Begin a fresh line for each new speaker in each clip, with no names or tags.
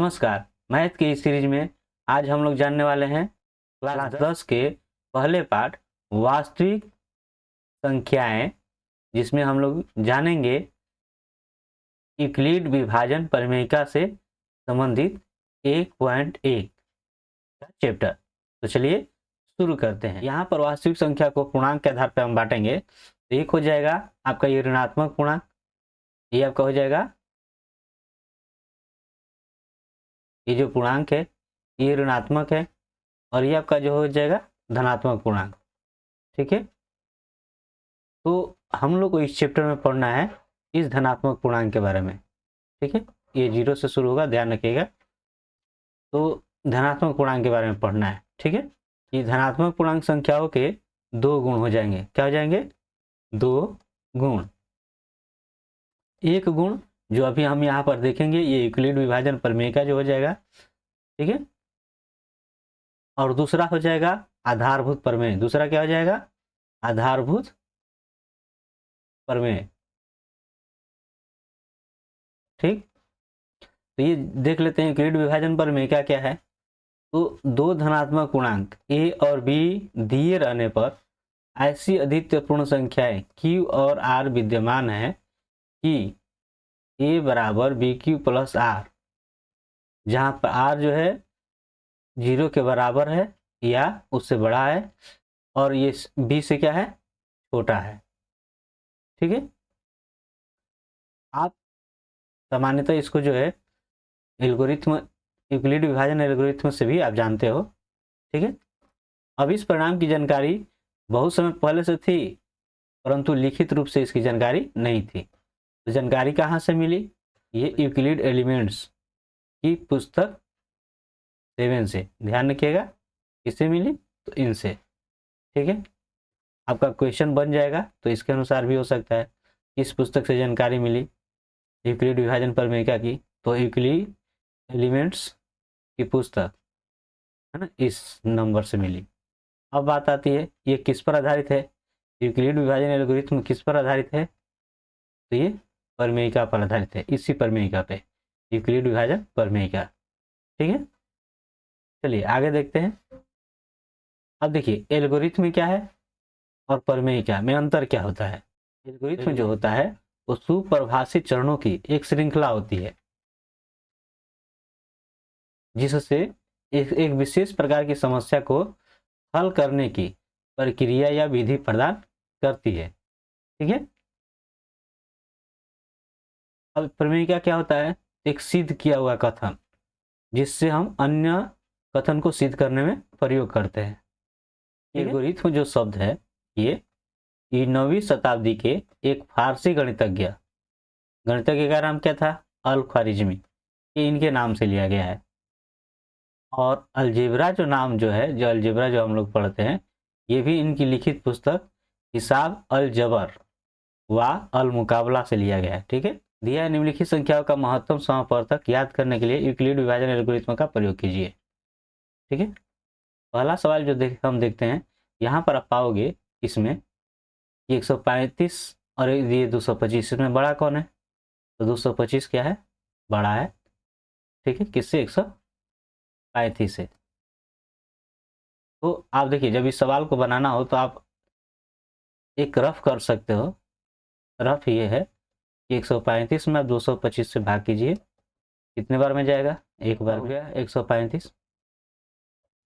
नमस्कार। मैथ की इस सीरीज में आज हम लोग जानने वाले हैं क्लास 10 के पहले पार्ट वास्तविक संख्याएं, जिसमें हम लोग जानेंगे यूक्लिड विभाजन परिमेयिका से संबंधित 1.1 का चैप्टर। तो चलिए शुरू करते हैं। यहाँ पर वास्तविक संख्या को पूर्णांक के आधार पर हम बांटेंगे। तो एक हो जाएगा आपका ये ऋणात्मक पूर्णांक, ये आपका हो जाएगा, ये जो पूर्णांक है ये ऋणात्मक है, और ये आपका जो हो जाएगा धनात्मक पूर्णांक। ठीक है, तो हम लोग को इस चैप्टर में पढ़ना है इस धनात्मक पूर्णांक के बारे में। ठीक है, ये 0 से शुरू होगा, ध्यान रखिएगा। तो धनात्मक पूर्णांक के बारे में पढ़ना है। ठीक है, ये धनात्मक पूर्णांक संख्याओं के दो गुण हो जाएंगे। क्या हो जाएंगे? दो गुण। एक गुण जो अभी हम यहाँ पर देखेंगे ये यूक्लिड विभाजन प्रमेय का जो हो जाएगा। ठीक है, और दूसरा हो जाएगा आधारभूत प्रमेय। दूसरा क्या हो जाएगा? आधारभूत प्रमेय। ठीक, तो ये देख लेते हैं यूक्लिड विभाजन प्रमेय क्या क्या है। तो दो धनात्मक पूर्णांक a और b दिए रहने पर ऐसी अद्वितीय पूर्ण संख्याएं q और r विद्यमान है कि a बराबर बी क्यू प्लस आर, जहां पर r जो है 0 के बराबर है या उससे बड़ा है, और ये b से क्या है? छोटा है। ठीक है, आप सामान्यतः इसको जो है एल्गोरिथ्म, यूक्लिड विभाजन एल्गोरिथ्म से भी आप जानते हो। ठीक है, अब इस परिणाम की जानकारी बहुत समय पहले से थी, परंतु लिखित रूप से इसकी जानकारी नहीं थी। तो जानकारी कहाँ से मिली? ये यूक्लिड एलिमेंट्स की पुस्तक 7 से। ध्यान रखिएगा, किससे मिली? तो इनसे। ठीक है, आपका क्वेश्चन बन जाएगा तो इसके अनुसार भी हो सकता है। इस पुस्तक से जानकारी मिली यूक्लिड विभाजन प्रमेयिका की, तो यूक्लिड एलिमेंट्स की पुस्तक है ना, इस नंबर से मिली। अब बात आती है ये किस पर आधारित है? यूक्लिड विभाजन एल्गोरिथ्म किस पर आधारित है? तो ये प्रमेयिका पर आधारित है, इसी प्रमेयिका पे, यूक्लिड विभाजन प्रमेयिका। ठीक है, चलिए आगे देखते हैं। अब देखिए एल्गोरिथ्म क्या है और प्रमेयिका में अंतर क्या होता है। एल्गोरिथ्म जो होता है वो सुपरिभाषित चरणों की एक श्रृंखला होती है, जिससे एक विशेष प्रकार की समस्या को हल करने की प्रक्रिया या विधि प्रदान करती है। ठीक है, अब प्रमेयिका क्या होता है? एक सिद्ध किया हुआ कथन, जिससे हम अन्य कथन को सिद्ध करने में प्रयोग करते हैं। एल्गोरिथ्म जो शब्द है ये 9वीं शताब्दी के एक फारसी गणितज्ञ का नाम क्या था? अल ख्वारिज़मी, ये इनके नाम से लिया गया है। और अलजेब्रा जो नाम जो है, जो अलजेब्रा जो हम लोग पढ़ते हैं, ये भी इनकी लिखित पुस्तक हिसाब अल जबर व अल मुकाबला से लिया गया है। ठीक है, दिया निम्नलिखित संख्याओं का महत्तम समापवर्तक याद करने के लिए यूक्लिड विभाजन एल्गोरिथ्म का प्रयोग कीजिए। ठीक है, पहला सवाल जो हम देखते हैं, यहाँ पर आप पाओगे इसमें 135 और ये 225, इसमें बड़ा कौन है? तो 225 क्या है? बड़ा है। ठीक है, किससे? 135 से। तो आप देखिए जब इस सवाल को बनाना हो तो आप एक रफ कर सकते हो। रफ ये है कि 135 में आप 225 से भाग कीजिए, कितने बार में जाएगा? एक बार। हो गया 135,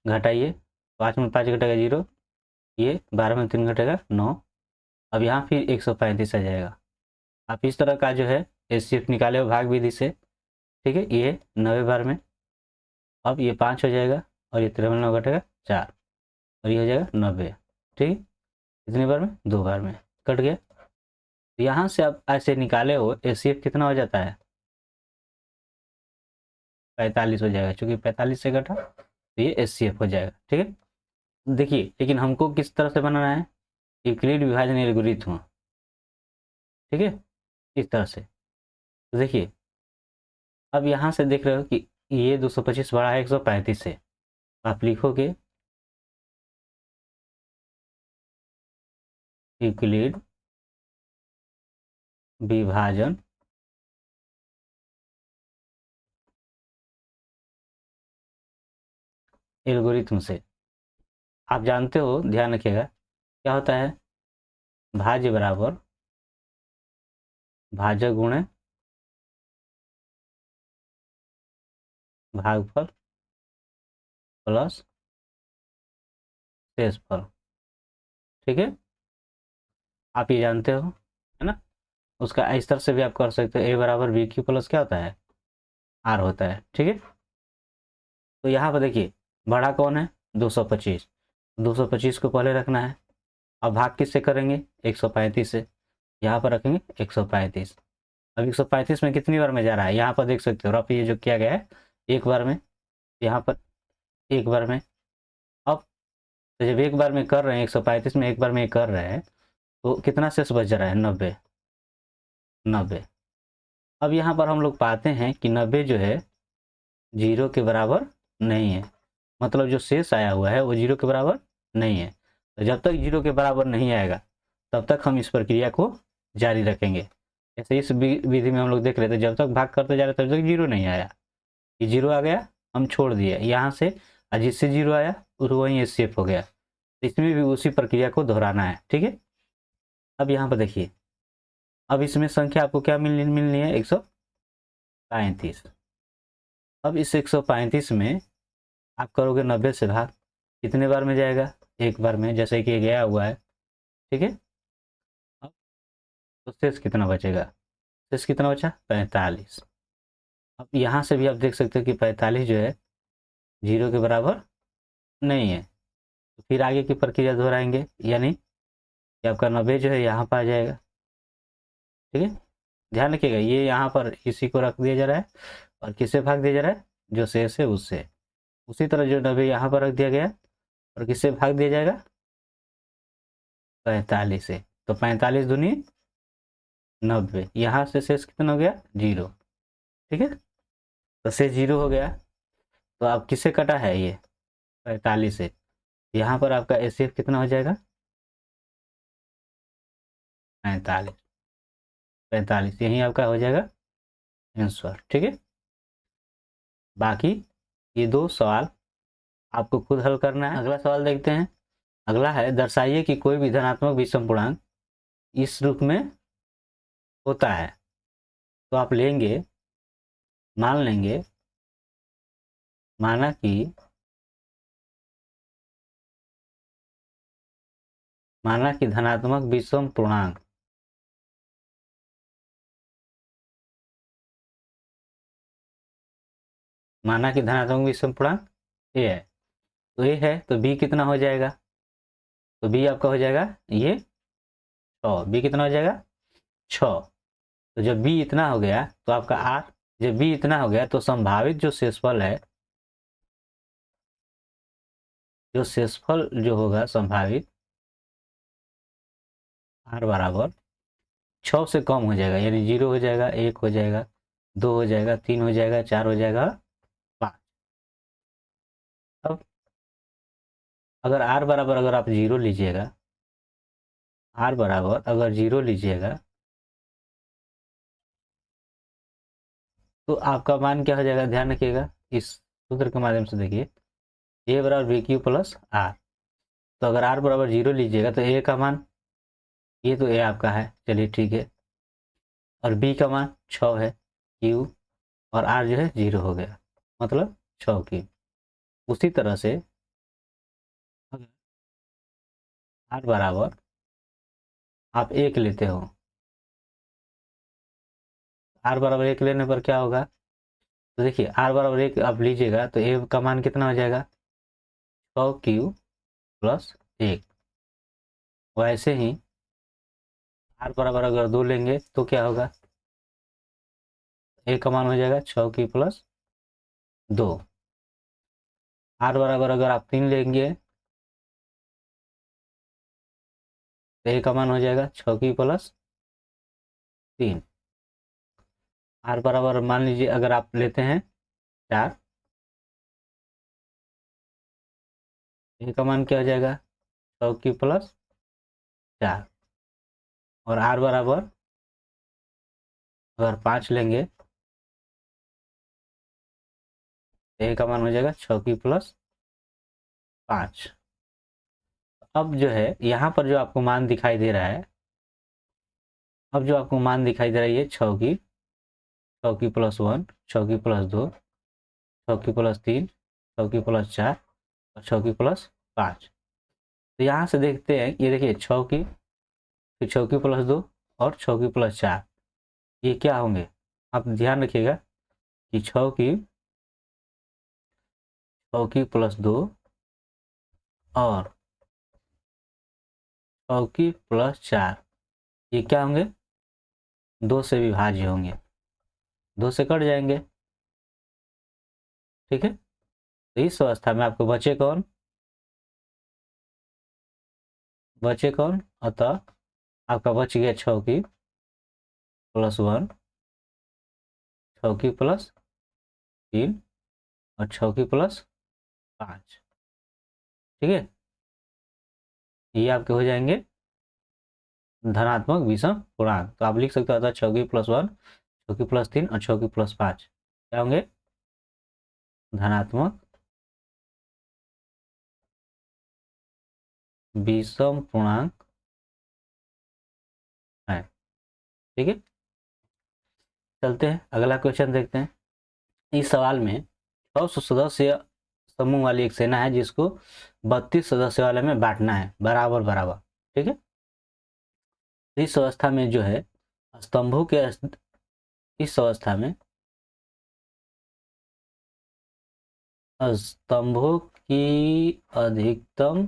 घटाइए, 5 में 5 घटेगा 0, ये 12 में 3 घटेगा 9। अब यहाँ फिर 135 आ जाएगा। आप इस तरह का जो है एचसीएफ निकाले हो भाग विधि से। ठीक है, ये 90 बार में। अब ये 5 हो जाएगा और ये 13 में 9 घटेगा 4, और ये हो जाएगा 90। ठीक है, कितनी बार में? 2 बार में, कट गया। तो यहाँ से आप ऐसे निकाले हो एचसीएफ कितना हो जाता है? 45 हो जाएगा, क्योंकि 45 से घटा तो ये एचसीएफ हो जाएगा। ठीक है, देखिए लेकिन हमको किस तरह से बनाना है? यूक्लिड विभाजन एल्गोरिथ्म। ठीक है, इस तरह से। तो देखिए अब यहाँ से देख रहे हो कि ये 225 बड़ा है 135 से। आप लिखोगे यूक्लिड विभाजन एल्गोरिथम से। आप जानते हो, ध्यान रखिएगा, क्या होता है, भाज्य बराबर भाजक गुणे भागफल प्लस शेषफल। ठीक है, आप ये जानते हो, है ना। उसका इस तरह से भी आप कर सकते हो, ए बराबर बी क्यू प्लस क्या होता है, आर होता है। ठीक है, तो यहाँ पर देखिए बड़ा कौन है, 225। 225 को पहले रखना है। अब भाग किससे करेंगे, 135 से। यहाँ पर रखेंगे 135। अब 135 में कितनी बार में जा रहा है, यहाँ पर देख सकते हो, अब ये जो किया गया है एक बार में, यहाँ पर एक बार में। अब तो जब एक बार में कर रहे हैं, 135 में एक बार में कर रहे हैं, तो कितना शेष बच रहा है, 90। 90। अब यहाँ पर हम लोग पाते हैं कि 90 जो है जीरो के बराबर नहीं है, मतलब जो शेष आया हुआ है वो जीरो के बराबर नहीं है। तो जब तक जीरो के बराबर नहीं आएगा तब तक हम इस प्रक्रिया को जारी रखेंगे। जैसे इस विधि में हम लोग देख रहे थे, जब तक भाग करते जा रहे तब तक जीरो नहीं आया, ये जीरो आ गया, हम छोड़ दिए यहाँ से, और जिससे जीरो आया और वहीं एस्केप हो गया। इसमें भी उसी प्रक्रिया को दोहराना है। ठीक है, अब यहाँ पर देखिए, अब इसमें संख्या आपको क्या मिलनी है, 135। अब इस 135 में आप करोगे 90 से भाग, कितने बार में जाएगा, एक बार में, जैसे कि गया हुआ है। ठीक है, अब तो शेष कितना बचेगा, शेष कितना बचा, 45। अब यहाँ से भी आप देख सकते हो कि 45 जो है जीरो के बराबर नहीं है, तो फिर आगे की प्रक्रिया दोहराएंगे, यानी कि आपका 90 जो है यहाँ पर आ जाएगा। ठीक है, ध्यान रखिएगा, ये यहाँ पर इसी को रख दिया जा रहा है और किससे भाग दिया जा रहा है, जो शेष है उससे। उसी तरह जो 90 यहाँ पर रख दिया गया और किससे भाग दिया जाएगा, 45 से। तो 45 दूनी 90, यहाँ से शेष कितना हो गया, जीरो। ठीक है, तो शेष जीरो हो गया, तो आप किससे कटा है, ये 45 से। यहाँ पर आपका एचसीएफ कितना हो जाएगा, 45। 45 यही आपका हो जाएगा आंसर। ठीक है, बाकी ये दो सवाल आपको खुद हल करना है। अगला सवाल देखते हैं। अगला है, दर्शाइए कि कोई भी धनात्मक विषम पूर्णांक इस रूप में होता है। तो आप लेंगे, मान लेंगे, माना कि धनात्मक विषम पूर्णांक धनात्मक विषम पूर्णांक ए है। तो ए है तो बी कितना हो जाएगा, तो बी आपका हो जाएगा ये 6। बी कितना हो जाएगा, 6। तो जब बी इतना हो गया तो आपका आर, जब बी इतना हो गया तो संभावित जो शेषफल है, जो शेषफल जो होगा संभावित, आर बराबर 6 से कम हो जाएगा, यानी 0 हो जाएगा, 1 हो जाएगा, 2 हो जाएगा, 3 हो जाएगा, 4 हो जाएगा, 5। अब अगर आर बराबर अगर आप 0 लीजिएगा, आर बराबर अगर 0 लीजिएगा तो आपका मान क्या हो जाएगा, ध्यान रखिएगा, इस सूत्र के माध्यम से देखिए, ए बराबर बी क्यू प्लस आर। तो अगर आर बराबर 0 लीजिएगा तो ए का मान, ये तो ए आपका है, चलिए ठीक है, और बी का मान 6 है, क्यू, और आर जो है 0 हो गया, मतलब 6 क्यू। उसी तरह से अगर आर बराबर आप 1 लेते हो, आर बराबर 1 लेने पर क्या होगा, तो देखिए आर बराबर 1 आप लीजिएगा तो ए का मान कितना हो जाएगा, 6 क्यू प्लस 1। वैसे ही आर बराबर अगर 2 लेंगे तो क्या होगा, ए का मान हो जाएगा 6 क्यू प्लस 2। आर बराबर अगर आप 3 लेंगे तो ए का मान हो जाएगा 6 क्यू प्लस 3। आर बराबर मान लीजिए अगर आप लेते हैं 4, ए का मान क्या हो जाएगा, 6 क्यू प्लस 4। और आर बराबर अगर 5 लेंगे तो ए का मान हो जाएगा 6 क्यू प्लस 5। अब जो है यहाँ पर जो आपको मान दिखाई दे रहा है, अब जो आपको मान दिखाई दे रहा है ये 6 की +1, 6 की +2, 6 की +3, 6 की +4 और 6 की +5। तो यहाँ से देखते हैं, ये देखिए 6 की, फिर 6 की +2 और 6 की +4, ये क्या होंगे? आप ध्यान रखिएगा कि 6 की +2 और 6 की +4, ये क्या होंगे? 2 से विभाज्य होंगे, 2 से कट जाएंगे। ठीक है, तो इस अवस्था में आपको बचे कौन? अतः आपका बच गया 6 की +1, 6 की +3 और 6 की +5। ठीक है, ये आपके हो जाएंगे धनात्मक विषम पूर्णांक। तो आप लिख सकते हो अतः 6 की +1, 6 की +3 और 6 की +5 क्या होंगे? धनात्मक विषम पूर्णांक है। ठीक है, चलते हैं अगला क्वेश्चन देखते हैं। इस सवाल में 600 सदस्य समूह वाली एक सेना है जिसको 32 सदस्य वाले में बांटना है, बराबर बराबर। ठीक है, इस अवस्था में जो है स्तंभों के इस अवस्था में स्तंभों की अधिकतम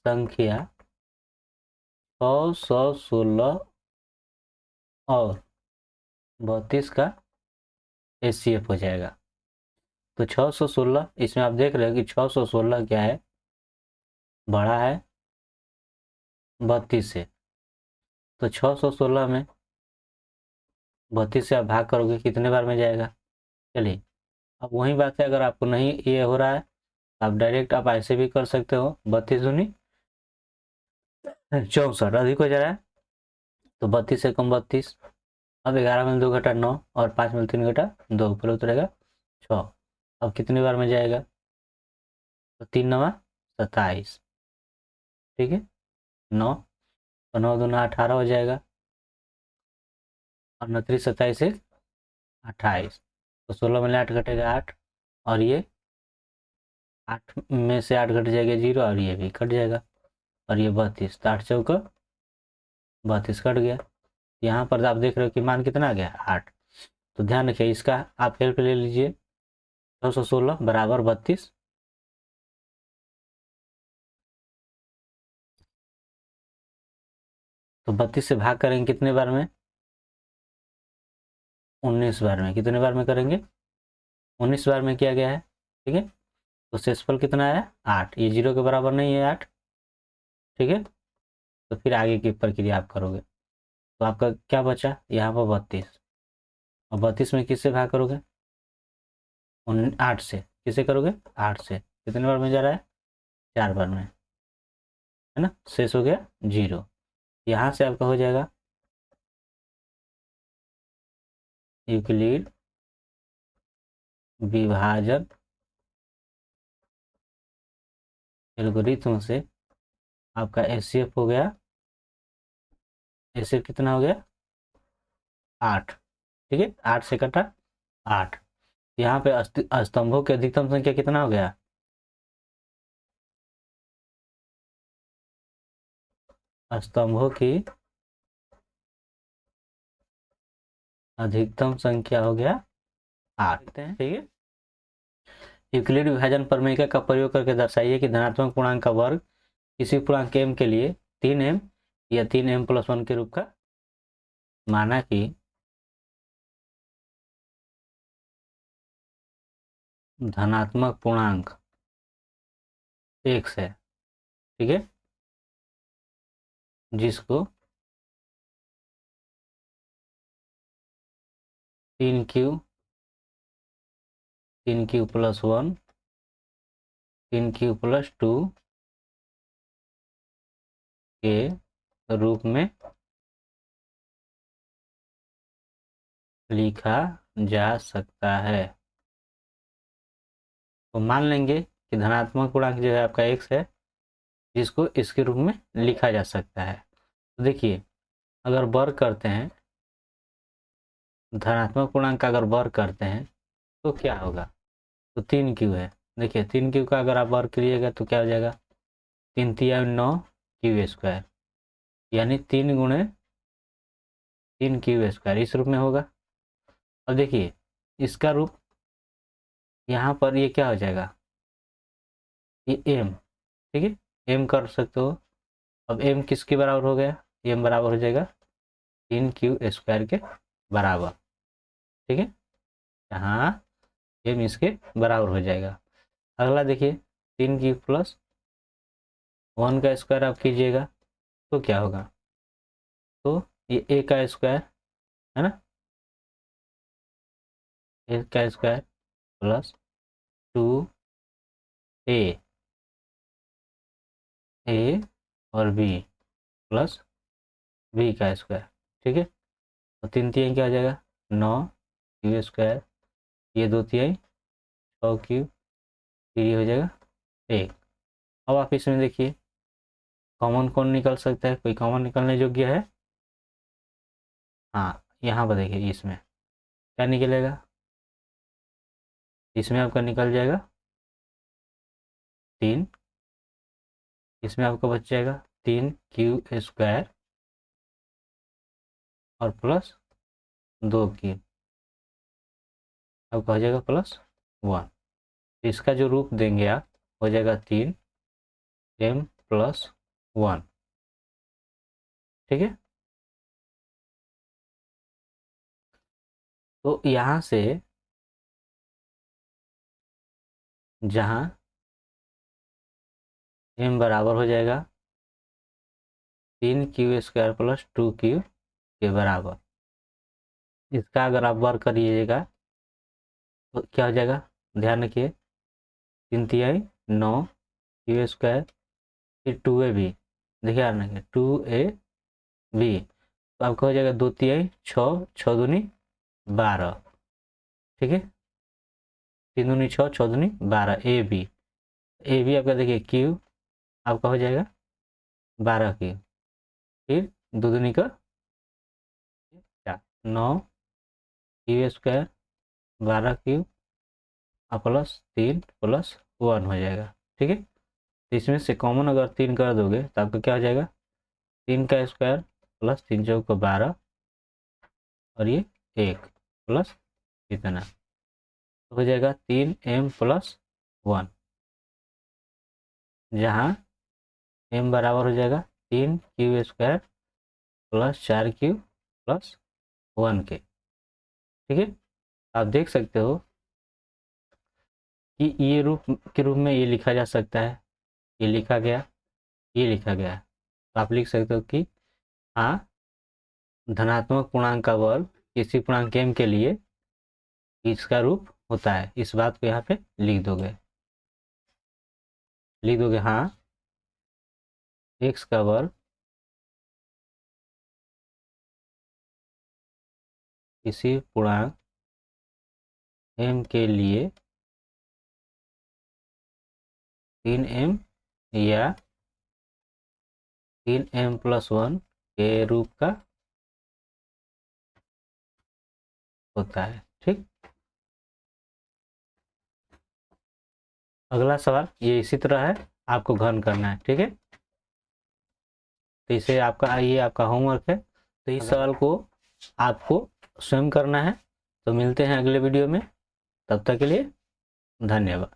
संख्या 616 और 32 का एचसीएफ हो जाएगा। तो 616, इसमें आप देख रहे हो कि 616 क्या है? बड़ा है 32 से। तो 616 में 32 से आप भाग करोगे कितने बार में जाएगा? चलिए, अब वही बात है, अगर आपको नहीं ये हो रहा है आप डायरेक्ट आप ऐसे भी कर सकते हो, 32 दूनी 64 अधिक हो जा रहा है, तो 32 से कम 32। अब 11 में 2 घटा 9 और 5 में 3 घटा 2, ऊपर उतरेगा 6। अब कितनी बार में जाएगा? तो 3 9 27। ठीक है, 9 तो 9 दूना 18 हो जाएगा और 29 27 से 28। तो 16 में 8 घटेगा 8 और ये 8 में से 8 घट जाएगा 0 और ये भी कट जाएगा और ये 32। तो 8 चौका 32 कट गया। यहाँ पर आप देख रहे हो कि मान कितना आ गया? 8। तो ध्यान रखिए, इसका आप हेल्प ले लीजिए। 616 बराबर 32, तो 32 से भाग करेंगे कितने बार में? 19 बार में। कितने बार में करेंगे? 19 बार में किया गया है। ठीक है, तो शेषफल कितना है? 8। ये 0 के बराबर नहीं है 8। ठीक है, तो फिर आगे की प्रक्रिया आप करोगे तो आपका क्या बचा? यहाँ पर 32, और 32 में किससे भाग करोगे? 8 से। किसे करोगे? 8 से। कितने बार में जा रहा है? 4 बार में, है ना? शेष हो गया 0। यहाँ से आपका हो जाएगा यूक्लिड विभाजन एल्गोरिथ्म से आपका एचसीएफ हो गया, एचसीएफ कितना हो गया? 8। ठीक है, 8 से कटा 8। यहाँ पे स्तंभों की अधिकतम संख्या कितना हो गया? स्तंभों की अधिकतम संख्या हो गया 8। ठीक है, यूक्लिड विभाजन प्रमेय का प्रयोग करके दर्शाइए कि धनात्मक पूर्णांक का वर्ग किसी पूर्णांक m के लिए 3m या 3m+1 के रूप का माना कि धनात्मक पूर्णांक x है। ठीक है, जिसको 3q 3q+1 3q+2 के रूप में लिखा जा सकता है। तो मान लेंगे कि धनात्मक पूर्णांक जो है आपका x है, जिसको इसके रूप में लिखा जा सकता है। तो देखिए, अगर वर्ग करते हैं, धनात्मक पूर्णांक का अगर वर्ग करते हैं तो क्या होगा? तो 3q है। देखिए 3q का अगर आप वर्ग करिएगा तो क्या हो जाएगा? 3 तिया 9 क्यू स्क्वायर, यानी 3 गुणे 3 क्यू स्क्वायर इस रूप में होगा। अब देखिए इसका रूप यहाँ पर ये क्या हो जाएगा? ये m, ठीक है, m कर सकते हो। अब m किसके बराबर हो गया? m बराबर हो जाएगा 3 क्यू स्क्वायर के बराबर, ठीक है, यहाँ m इसके बराबर हो जाएगा। अगला देखिए 3 क्यू प्लस 1 का स्क्वायर आप कीजिएगा तो क्या होगा? तो ये a का स्क्वायर है ना, a का स्क्वायर प्लस 2a और b प्लस b का स्क्वायर, ठीक है। तो 3 तिहाई क्या हो जाएगा? 9 क्यू स्क्वायर, ये 2 तिहाई 6 क्यू, फिर ये हो जाएगा 1। अब आप इसमें देखिए कॉमन कौन निकल सकता है? कोई कॉमन निकलने योग्य है? हाँ, यहाँ पर देखिए इसमें क्या निकलेगा? इसमें आपका निकल जाएगा 3, इसमें आपका बच जाएगा 3 क्यू स्क्वायर और प्लस 2 क्यू, आपका हो जाएगा प्लस 1। इसका जो रूप देंगे आप हो जाएगा 3m प्लस 1, ठीक है। तो यहाँ से जहाँ m बराबर हो जाएगा 3 क्यू स्क्वायर प्लस 2 क्यू के बराबर, इसका अगर आप वर्क करिएगा तो क्या हो जाएगा? ध्यान रखिए 3 तिहाई 9 क्यू स्क्वायर, फिर 2ab, देखिए आ रहा है 2ab, तो आपका हो जाएगा 2 तिहाई 6, 6 दूनी 12, ठीक है, 3 दूनी 6, 6 दूनी 12, ए बी आपका देखिए क्यू आपका हो जाएगा 12 क्यू, फिर 2 दूनी का 9 Q square 12 Q plus 3 plus 1 हो जाएगा, ठीक है। तो इसमें से कॉमन अगर 3 कर दोगे तो आपका क्या हो जाएगा? 3 का स्क्वायर प्लस 3 चौक को 12 और ये 1 प्लस इतना, तो हो जाएगा 3m प्लस 1, जहाँ m बराबर हो जाएगा 3 Q square plus 4 Q plus 1 के, ठीक है। आप देख सकते हो कि ये रूप के रूप में ये लिखा जा सकता है, ये लिखा गया, ये लिखा गया। तो आप लिख सकते हो कि हाँ, धनात्मक पूर्णांक का वर्ग किसी पूर्णांक m के लिए इसका रूप होता है। इस बात को यहाँ पे लिख दोगे हाँ, x का वर्ग किसी पूर्णांक m के लिए 3m या 3m प्लस 1 के रूप का होता है, ठीक। अगला सवाल ये इसी तरह है, आपको घन करना है, ठीक है। तो इसे आपका ये आपका होमवर्क है। तो इस सवाल को आपको स्वयं करना है। तो मिलते हैं अगले वीडियो में, तब तक के लिए धन्यवाद।